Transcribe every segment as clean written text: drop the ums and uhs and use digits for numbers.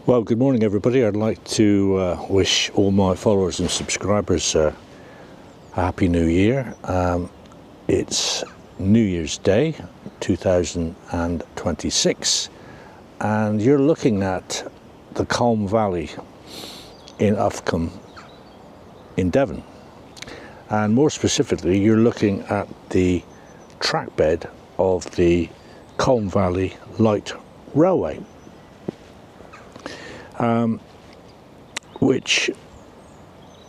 Well, good morning everybody. I'd like to wish all my followers and subscribers a happy new year. It's New Year's Day 2026 and you're looking at the Culme Valley in UFFCULME in Devon, and more specifically you're looking at the trackbed of the Culme Valley Light Railway, which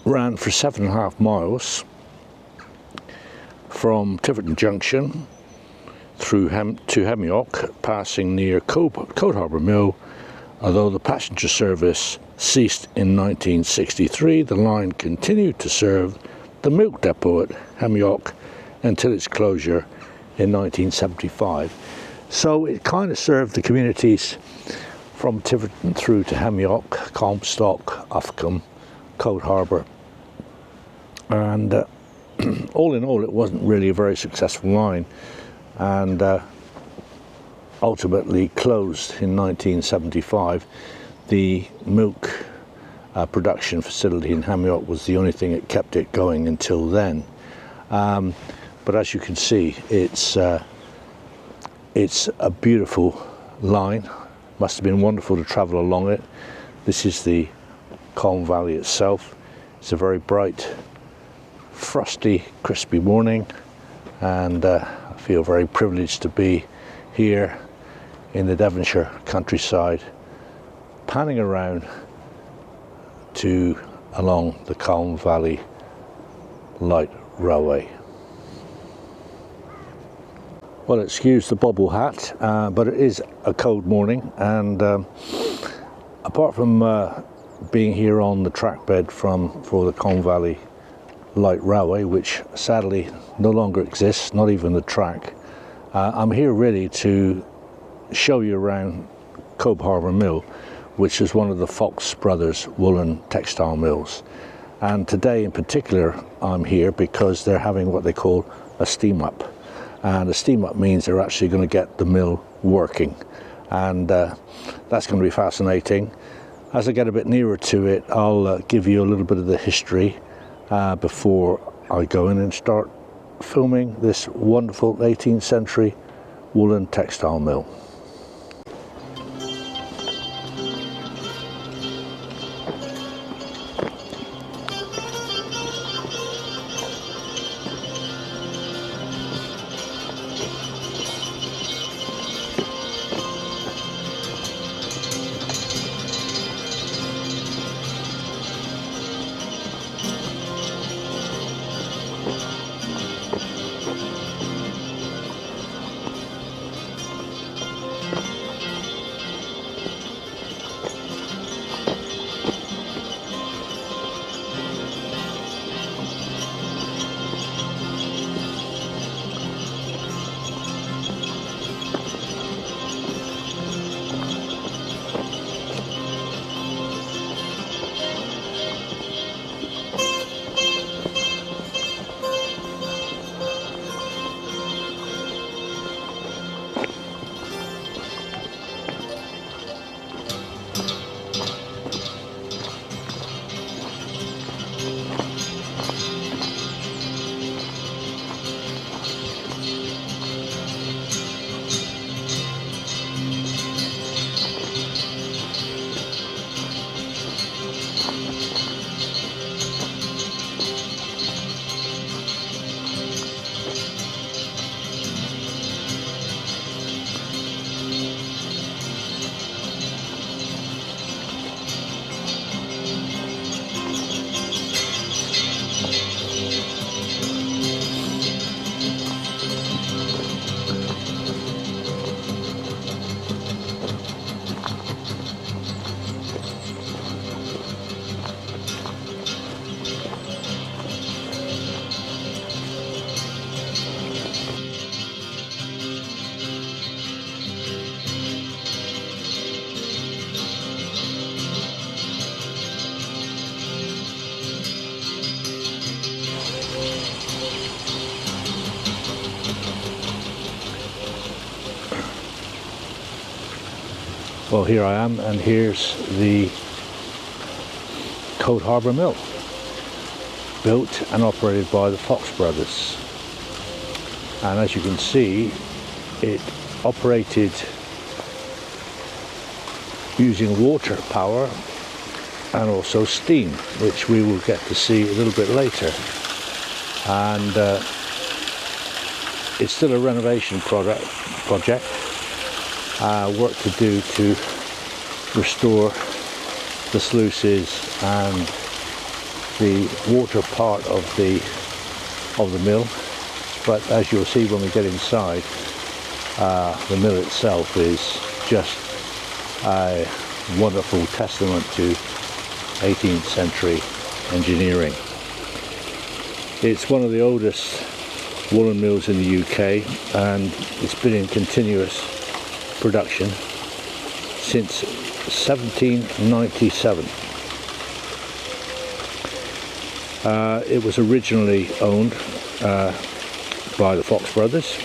ran for 7.5 miles from Tiverton Junction through to Hemyock, passing near Coat Harbour Mill. Although the passenger service ceased in 1963, the line continued to serve the milk depot at Hemyock until its closure in 1975. So it kind of served the communities from Tiverton through to Hemyock, Comstock, UFFCULME, Coat Harbour, and all in all it wasn't really a very successful line, and ultimately closed in 1975. The milk production facility in Hemyock was the only thing that kept it going until then, but as you can see it's a beautiful line. Must have been wonderful to travel along it. This is the Culme Valley itself. It's a very bright, frosty, crispy morning, and I feel very privileged to be here in the Devonshire countryside, panning around along the Culme Valley Light Railway. Well, excuse the bobble hat, but it is a cold morning, and apart from being here on the trackbed for the Culme Valley Light Railway, which sadly no longer exists, not even the track, I'm here really to show you around Coat Harbour Mill, which is one of the Fox brothers woolen textile mills. And today in particular I'm here because they're having what they call a steam up. And a steam up means they're actually going to get the mill working, and that's going to be fascinating. As I get a bit nearer to it, I'll give you a little bit of the history before I go in and start filming this wonderful 18th century woolen textile mill. Well, here I am, and here's the Harbour mill, built and operated by the Fox brothers. And as you can see, it operated using water power and also steam, which we will get to see a little bit later. And it's still a renovation project. Work to do to restore the sluices and the water part of the mill. But as you'll see when we get inside, the mill itself is just a wonderful testament to 18th century engineering. It's one of the oldest woolen mills in the UK, and it's been in continuous production since 1797. It was originally owned by the Fox brothers,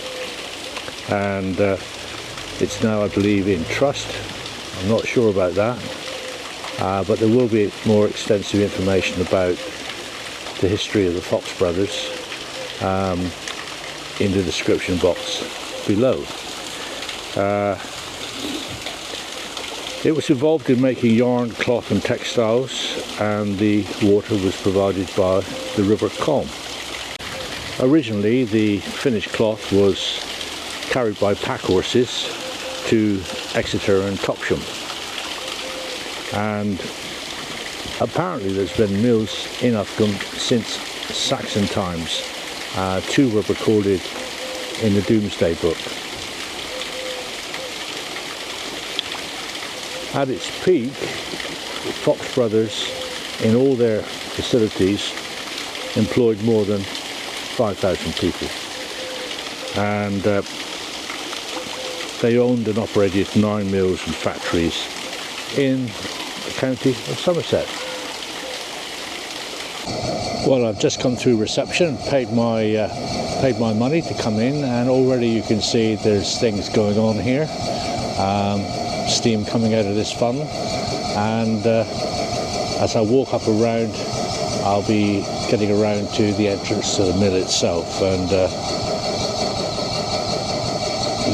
and it's now, I believe, in trust. I'm not sure about that, but there will be more extensive information about the history of the Fox brothers in the description box below. It was involved in making yarn, cloth and textiles, and the water was provided by the River Colme. Originally, the finished cloth was carried by pack horses to Exeter and Topsham, and apparently there's been mills in Uffculme since Saxon times. 2 were recorded in the Domesday Book. At its peak, the Fox brothers, in all their facilities, employed more than 5,000 people, and they owned and operated 9 mills and factories in the county of Somerset. Well, I've just come through reception, paid my money to come in, and already you can see there's things going on here. Steam coming out of this funnel, and as I walk up around, I'll be getting around to the entrance to the mill itself, and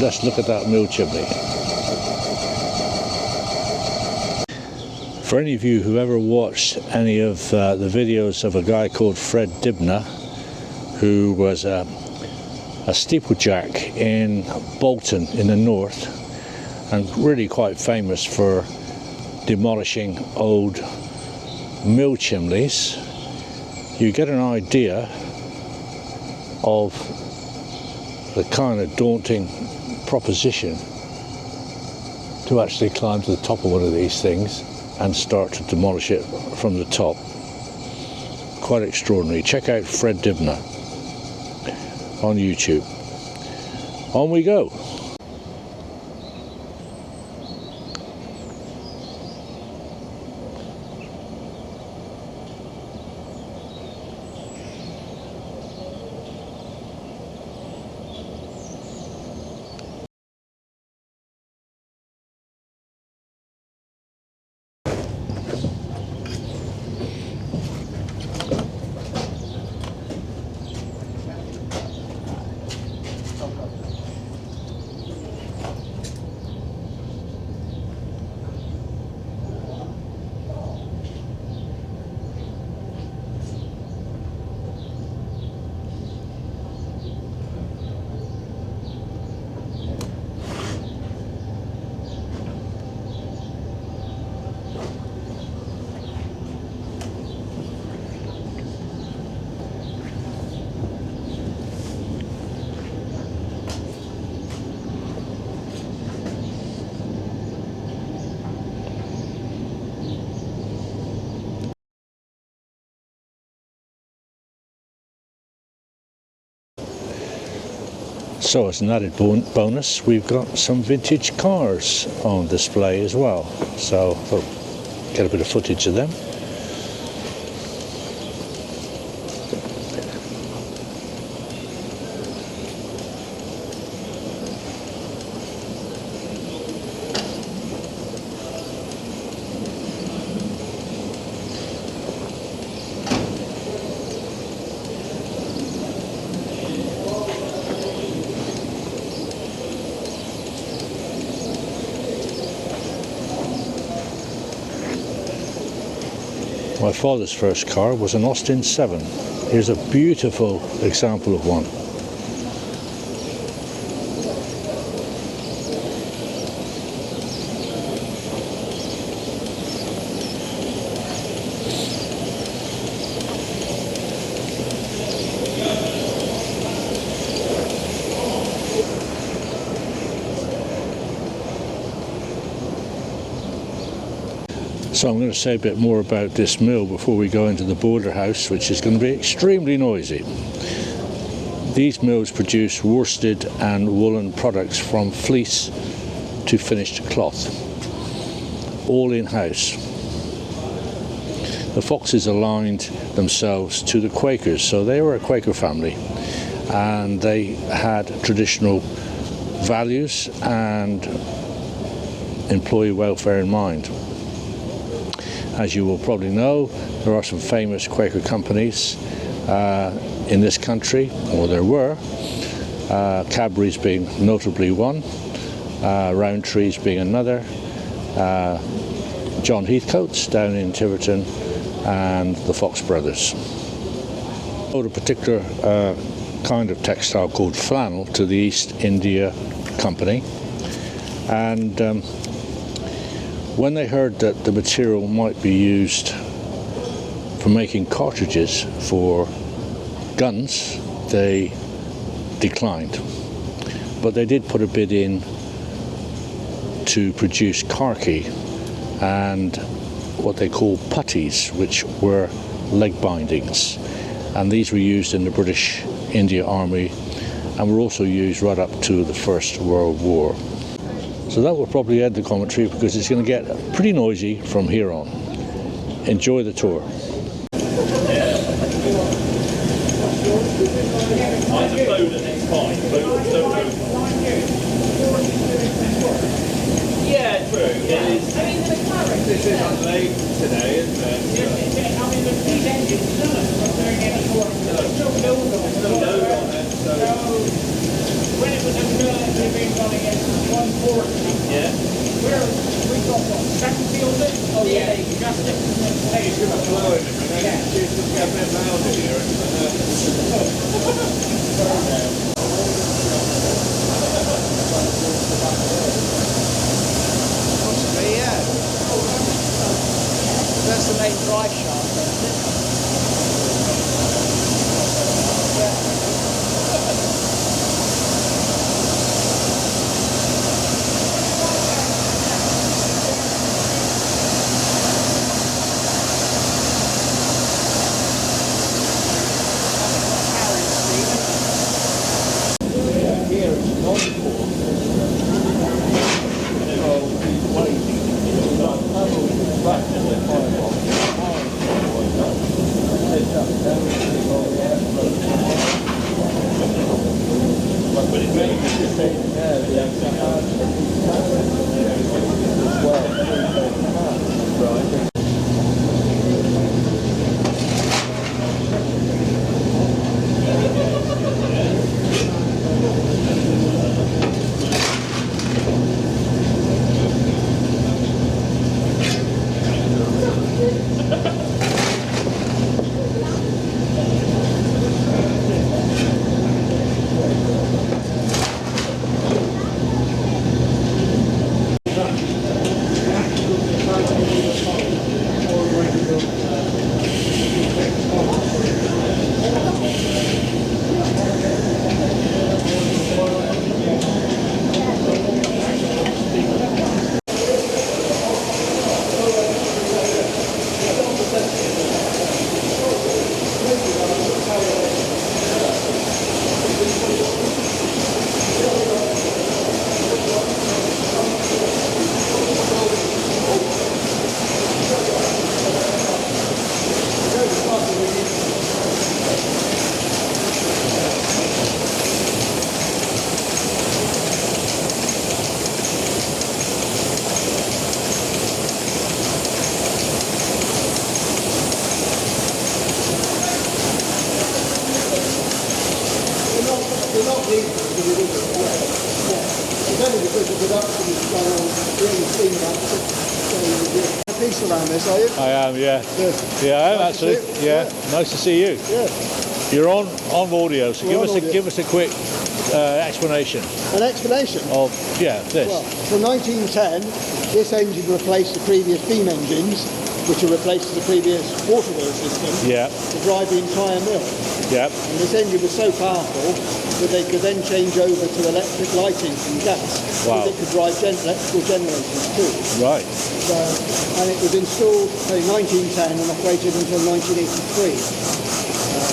let's look at that mill chimney. For any of you who ever watched any of the videos of a guy called Fred Dibner, who was a steeplejack in Bolton in the north, and really quite famous for demolishing old mill chimneys, you get an idea of the kind of daunting proposition to actually climb to the top of one of these things and start to demolish it from the top. Quite extraordinary. Check out Fred Dibner on YouTube. On we go. So as an added bonus, we've got some vintage cars on display as well. So I'll get a bit of footage of them. My father's first car was an Austin 7. Here's a beautiful example of one. So I'm going to say a bit more about this mill before we go into the border house, which is going to be extremely noisy. These mills produce worsted and woolen products from fleece to finished cloth, all in-house. The Foxes aligned themselves to the Quakers, so they were a Quaker family, and they had traditional values and employee welfare in mind. As you will probably know, there are some famous Quaker companies in this country, or there were, Cadbury's being notably one, Rowntree's being another, John Heathcote's down in Tiverton, and the Fox brothers. A particular kind of textile called flannel to the East India Company, and when they heard that the material might be used for making cartridges for guns, they declined. But they did put a bid in to produce karki and what they call puttees, which were leg bindings. And these were used in the British India Army and were also used right up to the First World War. So that will probably end the commentary because it's going to get pretty noisy from here on. Enjoy the tour. Yeah, true. This is unlaid today, isn't it? I mean, these engines, none of them are doing any more. There's no load on it. So when it was been running at 140, yeah, we got what, second field it? Oh yeah, you just it. Hey, it's got flow in it, right? Yeah. It's just got a bit loud in here. Possibly, yeah. That's the main drive shaft, isn't it? It's only because the production is going on really steam up. piece around this, are you? I am, yeah. Good. Yeah, I am Nice to actually. see you. Yeah. Nice to see you. Yeah. You're on audio, so We're on audio. give us a quick explanation An explanation? of this. Well, from 1910, this engine replaced the previous steam engines, which are replaced to the previous water wheel system, Yeah. to drive the entire mill. Yeah. And this engine was so powerful that they could then change over to electric lighting from gas. Wow. Because it could drive electrical generators too. Right. So, and it was installed in 1910 and operated until 1983.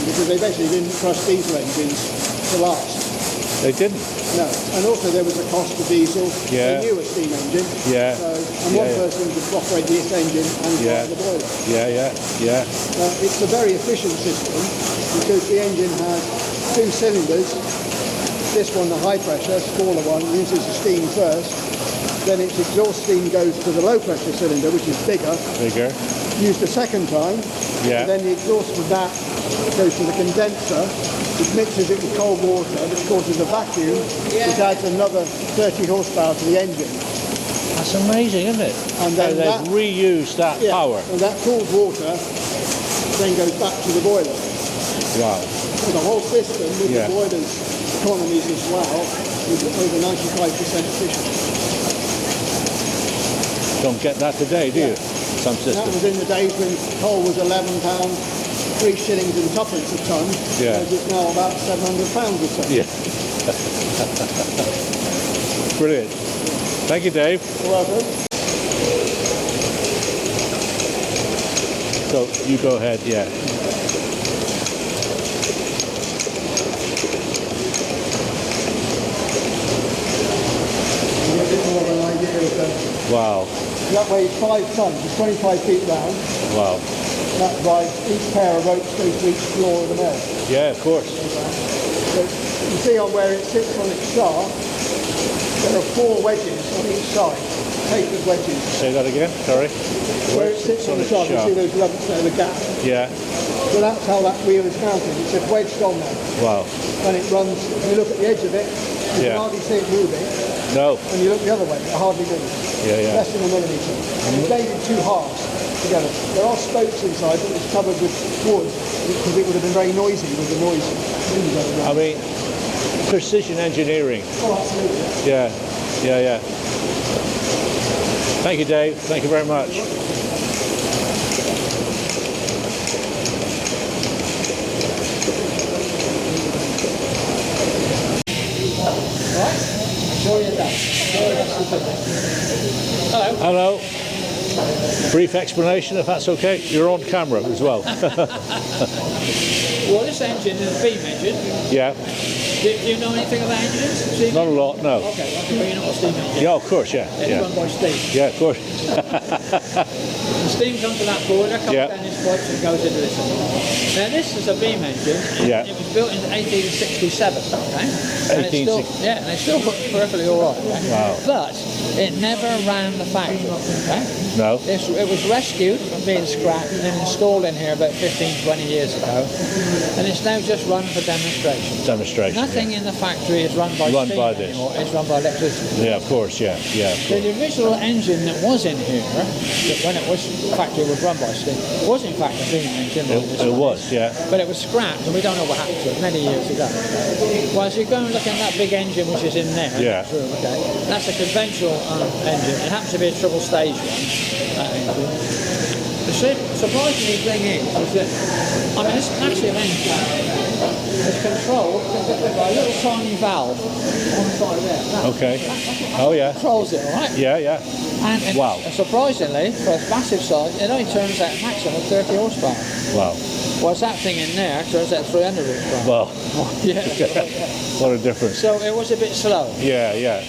Because they basically didn't trust diesel engines to last. They didn't. No, and also there was a cost of diesel. Yeah. They knew a steam engine. Yeah. So, and one Yeah. person could operate this engine and Yeah. drive the boiler. Yeah. It's a very efficient system because the engine has two cylinders. This one, the high pressure, smaller one, uses the steam first. Then its exhaust steam goes to the low pressure cylinder, which is bigger. Bigger. Used a second time. Yeah. And then the exhaust from that goes to the condenser, which mixes it with cold water, which causes a vacuum, which adds another 30 horsepower to the engine. That's amazing, isn't it? And then they've that- reused that Yeah, power. and that cooled water then goes back to the boiler. Wow. So the whole system with Yeah. the boiler's economies as well is over 95% efficient. Don't get that today, do you? Some And that systems. was in the days when coal was £11, 3 shillings and tuppence a tonne, Yeah. whereas it's now about £700 a tonne. Yeah. Brilliant. Thank you, Dave. You're welcome. So you go ahead, yeah. You get a bit more of an idea of the... Wow. That weighs 5 tonnes, it's 25 feet round. Wow. That drives each pair of ropes goes to each floor of the mill. Yeah, of course. So you see on where it sits on its shaft, there are 4 wedges on each side, tapered wedges. Say that again, sorry. Where it sits on the its shaft, you see those lumps there, the gap. Yeah. So that's how that wheel is mounted. It's just wedged on there. Wow. And it runs, if you look at the edge of it, you Yeah. can hardly see it moving. No. When you look the other way, it hardly moves. Yeah. Less than a millimetre. And it's made in 2 halves together. There are spokes inside, but it's covered with wood because it would have been very noisy with the noise. I mean, precision engineering. Oh, absolutely. Yeah. Thank you, Dave. Thank you very much. Hello. Brief explanation, if that's okay. You're on camera as well. Well, this engine is a beam engine. Yeah. Do you know anything about engines? Steam Not a lot, no. Okay, well, you know what a steam engine Yeah, of course, yeah. is. It's run by steam. Yeah, of course. The steam comes to that boiler, comes Yeah. down this pipe and goes into this one. Now, this is a beam engine. Yeah. It was built in 1867, okay? And it's still, 1860. yeah, and it's still perfectly all right. Okay? Wow. But it never ran the factory, okay? No. It was rescued from being scrapped and then installed in here about 15, 20 years ago. And it's now just run for demonstration. Demonstration. Nothing in the factory is run by steam this. anymore. It's run by electricity. Yeah, of course, yeah. So the original engine that was in here, that when it was factory was run by steam, was in fact a steam engine. It was, yeah. But it was scrapped, and we don't know what happened to it many years ago. Well, as you go and look at that big engine which is in there, Yeah. in that room, okay, that's a conventional engine. It happens to be a triple stage one. That engine. The surprising thing is that, I mean, this massive engine is controlled by a little tiny valve on the side there. Okay. Oh, yeah. Controls it, all right? Yeah. And Wow. surprisingly, for its massive size, it only turns out maximum 30 horsepower. Wow. Whereas that thing in there turns out 300 horsepower. Well, Yeah. what a difference. So it was a bit slow. Yeah.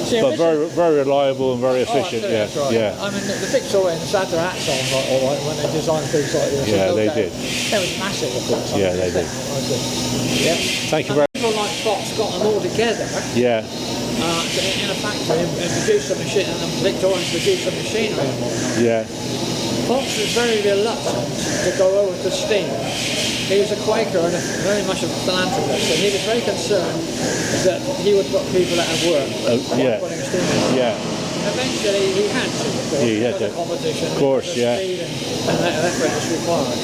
See, But very reliable and very efficient. absolutely, that's right. Yeah. I mean, the Victorians had their hats on all right, when they designed things like this. Yeah, no they doubt. did. It was massive, of course. I Yeah, mean, they did. Yeah. Thank you And very people like Fox got them all together Yeah. in a factory and produced a machine, and the Victorians produced some machinery and whatnot. Yeah. Fox was very reluctant to go over to steam. He was a Quaker and very much a philanthropist, and he was very concerned that he would put people out of work by Yeah. putting steam in. Yeah. eventually he had to, of course, He had because to. of competition. Of course, because yeah. Speed and effort is required.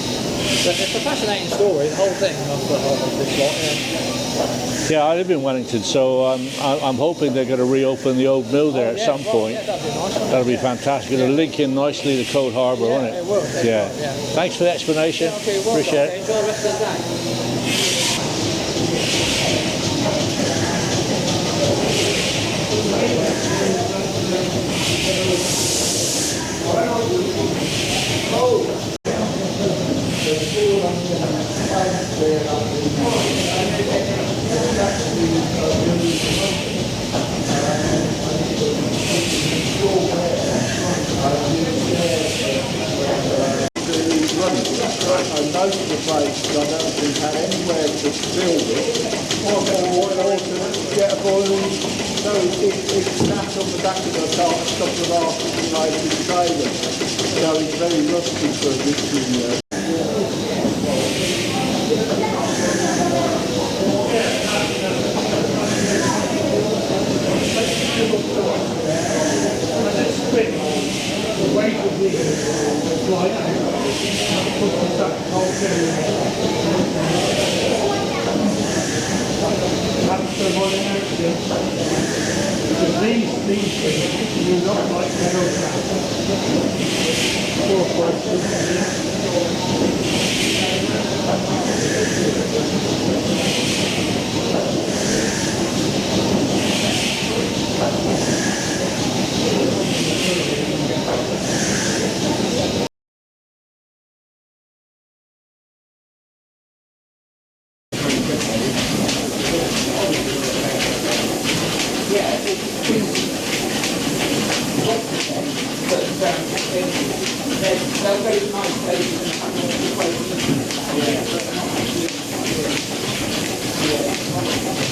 But it's a fascinating story, the whole thing of this lot. Yeah. Yeah, I live in Wellington, so I'm hoping they're going to reopen the old mill there at Yeah, some well, point. Yeah, that'd be nice. Wouldn't That'll be it? fantastic. It'll link in nicely to Cold Harbour, Yeah, won't it? it will. Yeah. Yeah. Thanks for the explanation. Yeah, okay, well Appreciate done. it. Enjoy the rest of the day. And most of the places I don't think had anywhere to build it or to get a boiler. So it's sat on the back of the car, couple of articulated trailers. So it's very rusty for this. These things do not like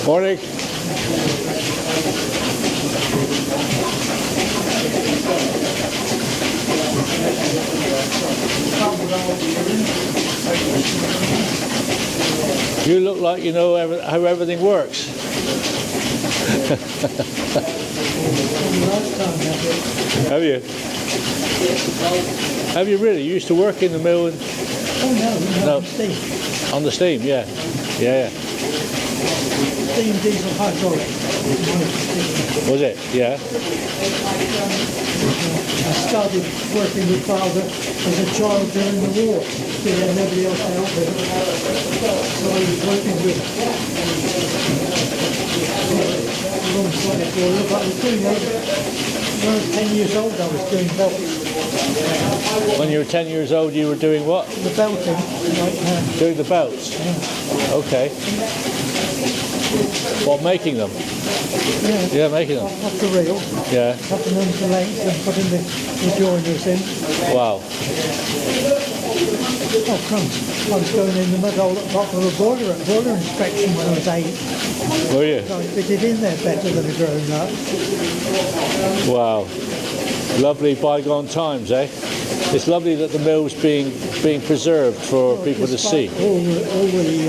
Morning. You look like you know how everything works. Have you? Have you really? You used to work in the mill and... Oh no, No. on steam. On the steam, yeah. Yeah. Steam diesel hydraulic. Was it? Yeah. I started working with father as a child during the war. He had nobody else to help him. So I was working with alongside for him. I was doing that when I was 10 years old. I was doing belts. When you were 10 years old, you were doing what? The belting, like Doing the belts? Okay. What, making them? Yeah, making them. off the reel, Yeah. cutting them to length and putting the joiners in. Wow. Oh, crumbs. I was going in the mud hole at the bottom of a boiler inspection when I was 8. Were you? So I fitted in there better than a grown up. Wow. Lovely bygone times, eh? It's lovely that the mill's being preserved for people to see. Despite all the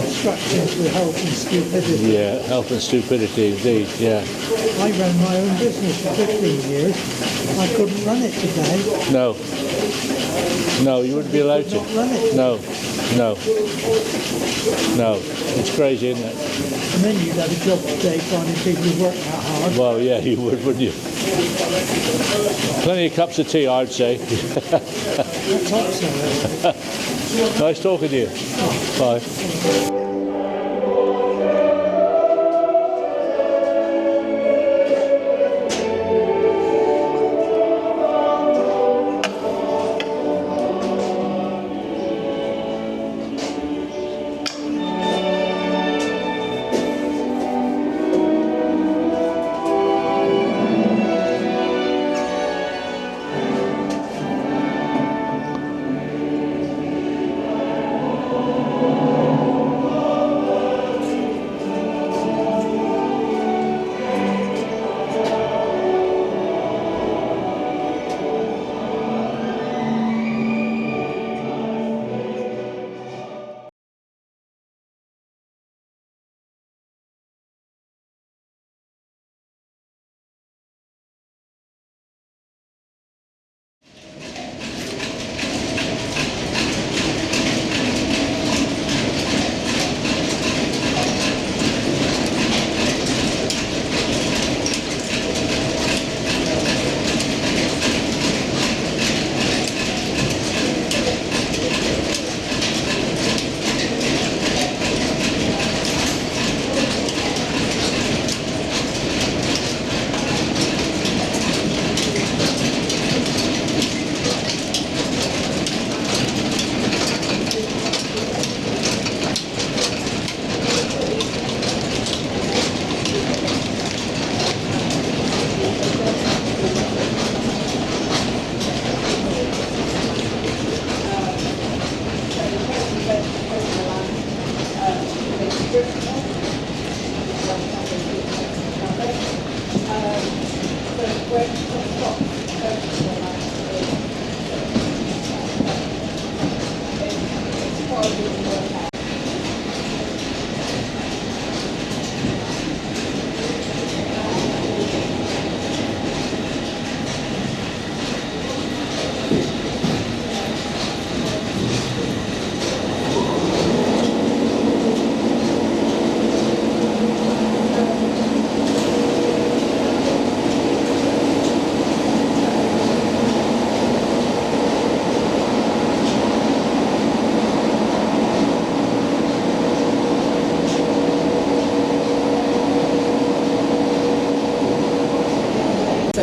obstructions with health and stupidity. Yeah, health and stupidity indeed, yeah. I ran my own business for 15 years. I couldn't run it today. No. No, you wouldn't be allowed to. Not run it. No. No. No. It's crazy, isn't it? And then you'd have a job today finding people who work that hard. Well, yeah, you would, wouldn't you? Plenty of cups of tea, I'd say. That's hot, so. Nice talking to you. Bye.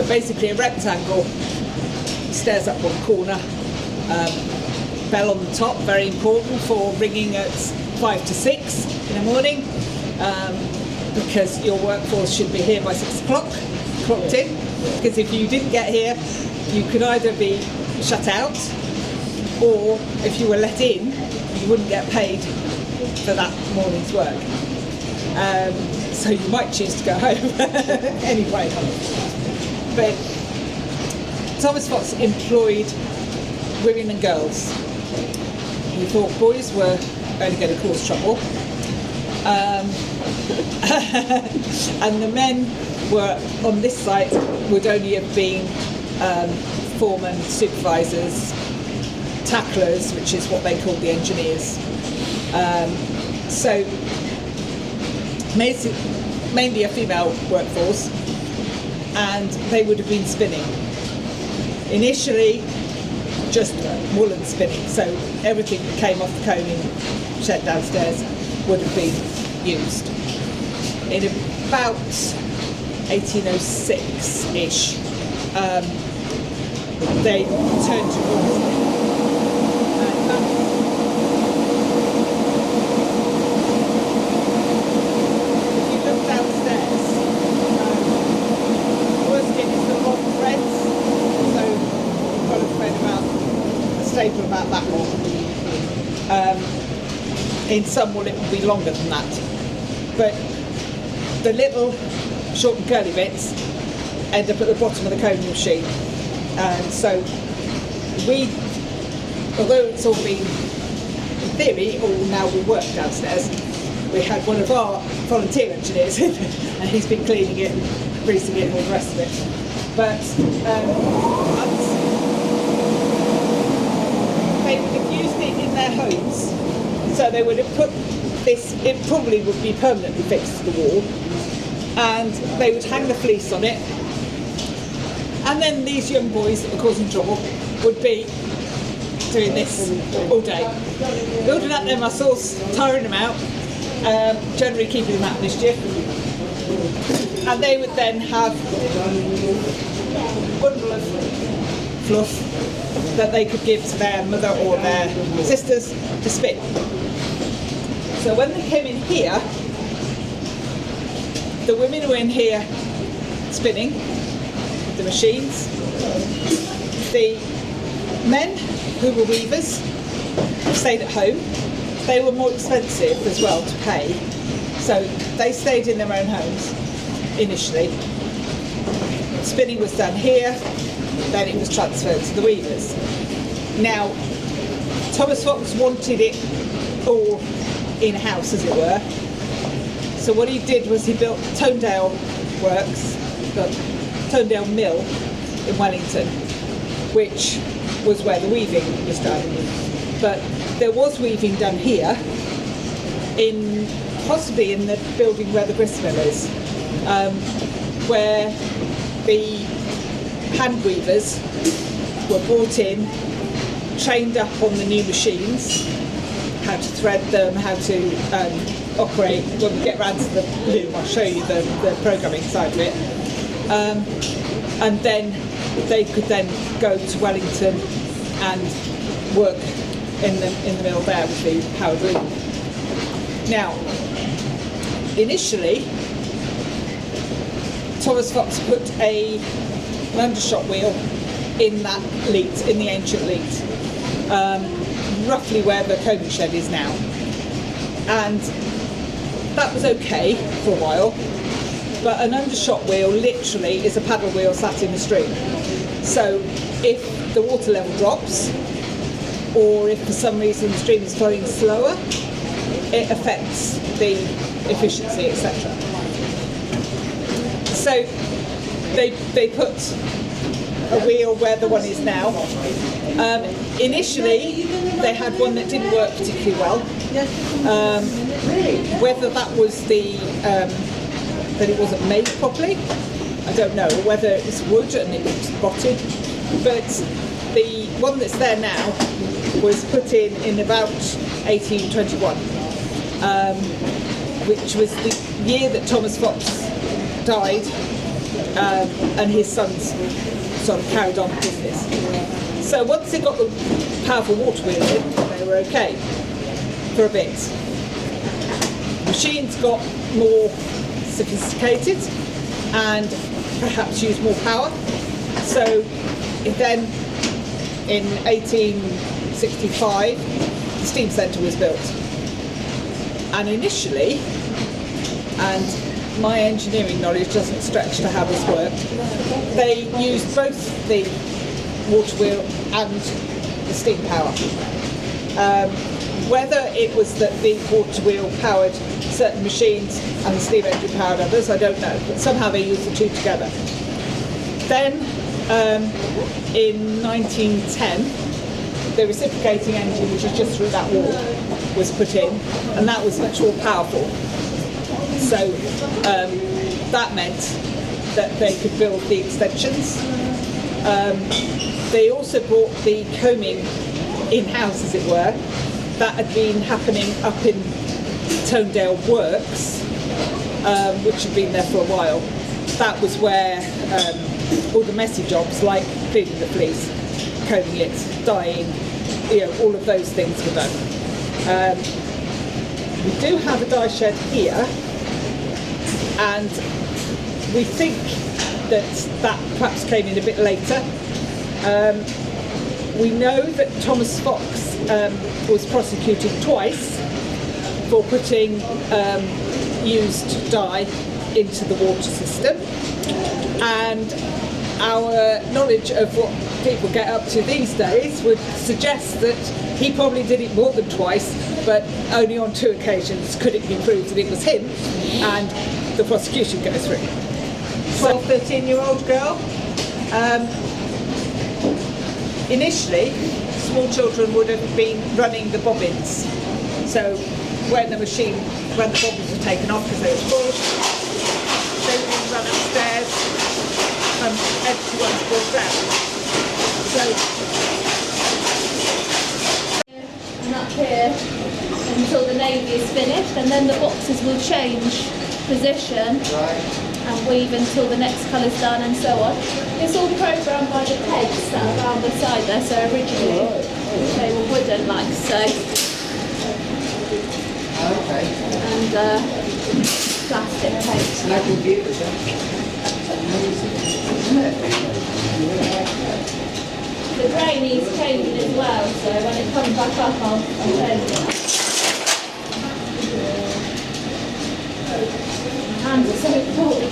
basically a rectangle, stairs up one corner, bell on the top, very important for ringing at 5 to 6 in the morning, because your workforce should be here by 6 o'clock, clocked in, because if you didn't get here, you could either be shut out, or if you were let in, you wouldn't get paid for that morning's work. So you might choose to go home anyway. But Thomas Fox employed women and girls. He thought boys were only going to cause trouble. And the men were, on this site, would only have been foremen, supervisors, tacklers, which is what they called the engineers. So mainly a female workforce, and they would have been spinning. Initially, just woolen spinning, so everything that came off the coning shed downstairs would have been used. In about 1806-ish, they turned to wool. About that long. In some wool it would be longer than that, but the little short and curly bits end up at the bottom of the coning machine, and so we, although it's all been in theory all now will work downstairs, we had one of our volunteer engineers and he's been cleaning it, greasing it and all the rest of it, but they would have used it in their homes, so they would have put this, it probably would be permanently fixed to the wall, and they would hang the fleece on it, and then these young boys that were causing trouble would be doing this all day, building up their muscles, tiring them out, generally keeping them out of mischief, and they would then have a bundle of fluff that they could give to their mother or their sisters to spin. So when they came in here, the women were in here spinning with the machines. The men who were weavers stayed at home. They were more expensive as well to pay, so they stayed in their own homes initially. Spinning was done here, then it was transferred to the weavers. Now, Thomas Fox wanted it all in-house, as it were. So what he did was he built Tonedale Works, the Tonedale Mill in Wellington, which was where the weaving was done. But there was weaving done here, possibly in the building where the grist mill is, where the hand weavers were brought in, trained up on the new machines, how to thread them, how to operate. When we get round to the loom, I'll show you the programming side of it. And then they could then go to Wellington and work in the mill there with the powered loom. Now, initially, Thomas Fox put an undershot wheel in that leat, in the ancient leat, roughly where the coning shed is now. And that was okay for a while, but an undershot wheel literally is a paddle wheel sat in the stream. So if the water level drops, or if for some reason the stream is flowing slower, it affects the efficiency, etc. So they put a wheel where the one is now. Initially, they had one that didn't work particularly well. Whether that was that it wasn't made properly, I don't know. Whether it was wood and it was rotted. But the one that's there now was put in about 1821, which was the year that Thomas Fox died, and his sons sort of carried on the business. So once they got the powerful water wheel in, they were okay for a bit. Machines got more sophisticated and perhaps used more power. So then in 1865, the steam centre was built. And initially, and my engineering knowledge doesn't stretch to how this worked, they used both the water wheel and the steam power. Whether it was that the water wheel powered certain machines and the steam engine powered others, I don't know, but somehow they used the two together. Then in 1910, the reciprocating engine, which is just through that wall, was put in, and that was much more powerful. So that meant that they could build the extensions. They also brought the combing in-house, as it were. That had been happening up in Tonedale Works, which had been there for a while. That was where all the messy jobs like cleaning the fleece, combing it, dyeing, all of those things were done. We do have a dye shed here, and we think that perhaps came in a bit later. We know that Thomas Fox was prosecuted twice for putting used dye into the water system, and our knowledge of what people get up to these days would suggest that he probably did it more than twice, but only on 2 occasions could it be proved that it was him, and the prosecution goes through. 12, 13-year-old girl. Initially, small children would have been running the bobbins. So when the bobbins were taken off because they were full, they would run upstairs and empty ones brought down. So, and up here until the navy is finished, and then the boxes will change position and weave until the next colour's done, and so on. It's all programmed by the pegs that are around the side there, so originally they were wooden like so. And plastic pegs. The grey needs changing as well, so when it comes back up I'll change it. Hands are so cold.